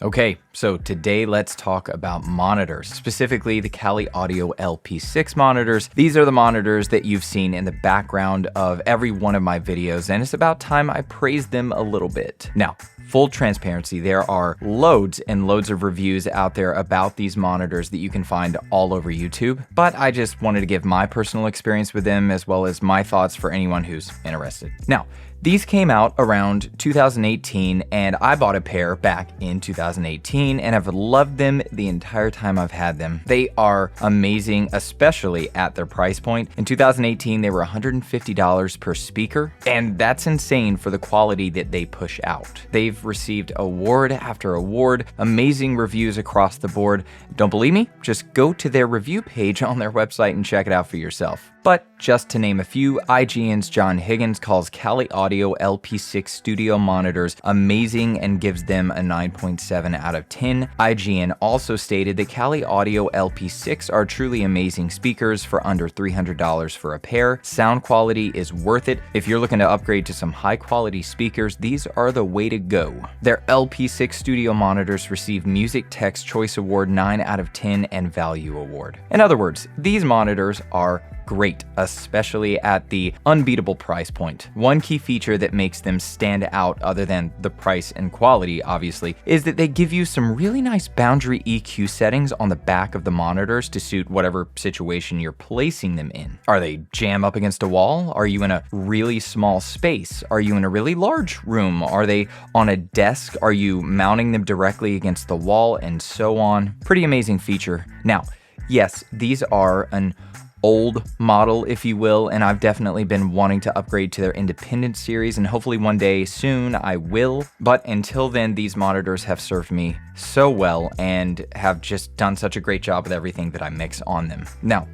Okay, so today let's talk about monitors, specifically the Kali Audio LP6 monitors. These are the monitors that you've seen in the background of every one of my videos, and it's about time I praise them a little bit. Now, full transparency, there are loads and loads of reviews out there about these monitors that you can find all over YouTube, but I just wanted to give my personal experience with them as well as my thoughts for anyone who's interested. Now, these came out around 2018, and I bought a pair back in 2018, and I've loved them the entire time I've had them. They are amazing, especially at their price point. In 2018, they were $150 per speaker, and that's insane for the quality that they push out. They've received award after award, amazing reviews across the board. Don't believe me? Just go to their review page on their website and check it out for yourself. But just to name a few, IGN's John Higgins calls Kali Audio LP6 studio monitors amazing and gives them a 9.7 out of 10. IGN also stated that Kali Audio LP6 are truly amazing speakers for under $300 for a pair. Sound quality is worth it. If you're looking to upgrade to some high quality speakers, these are the way to go. Their LP6 studio monitors received Music Tech's Choice Award 9 out of 10 and Value Award. In other words, these monitors are great, especially at the unbeatable price point. One key feature that makes them stand out, other than the price and quality obviously, is that they give you some really nice boundary EQ settings on the back of the monitors to suit whatever situation you're placing them in. Are they jam up against a wall? Are you in a really small space? Are you in a really large room? Are they on a desk? Are you mounting them directly against the wall, and so on? Pretty amazing feature. Now, yes, these are an old model, if you will, and I've definitely been wanting to upgrade to their independent series, and hopefully one day soon I will. But until then, these monitors have served me so well and have just done such a great job with everything that I mix on them. Now,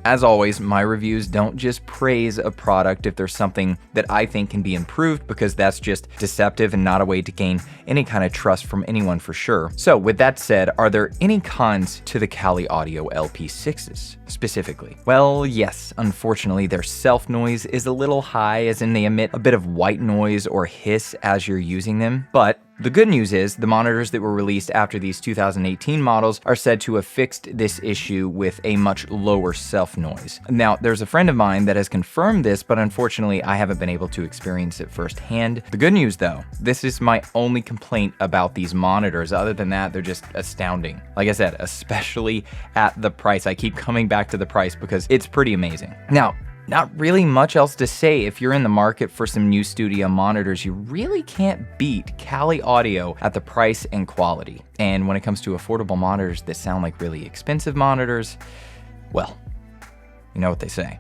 as always, my reviews don't just praise a product if there's something that I think can be improved, because that's just deceptive and not a way to gain any kind of trust from anyone for sure. So with that said, are there any cons to the Kali Audio LP6s specifically? Well, yes, unfortunately their self noise is a little high, as in they emit a bit of white noise or hiss as you're using them. But the good news is the monitors that were released after these 2018 models are said to have fixed this issue with a much lower self noise. Now, there's a friend of mine that has confirmed this, but unfortunately I haven't been able to experience it firsthand. The good news though, this is my only complaint about these monitors. Other than that, they're just astounding. Like I said, especially at the price. I keep coming back to the price because it's pretty amazing. Now, not really much else to say. If you're in the market for some new studio monitors, you really can't beat Kali Audio at the price and quality. And when it comes to affordable monitors that sound like really expensive monitors, well, you know what they say.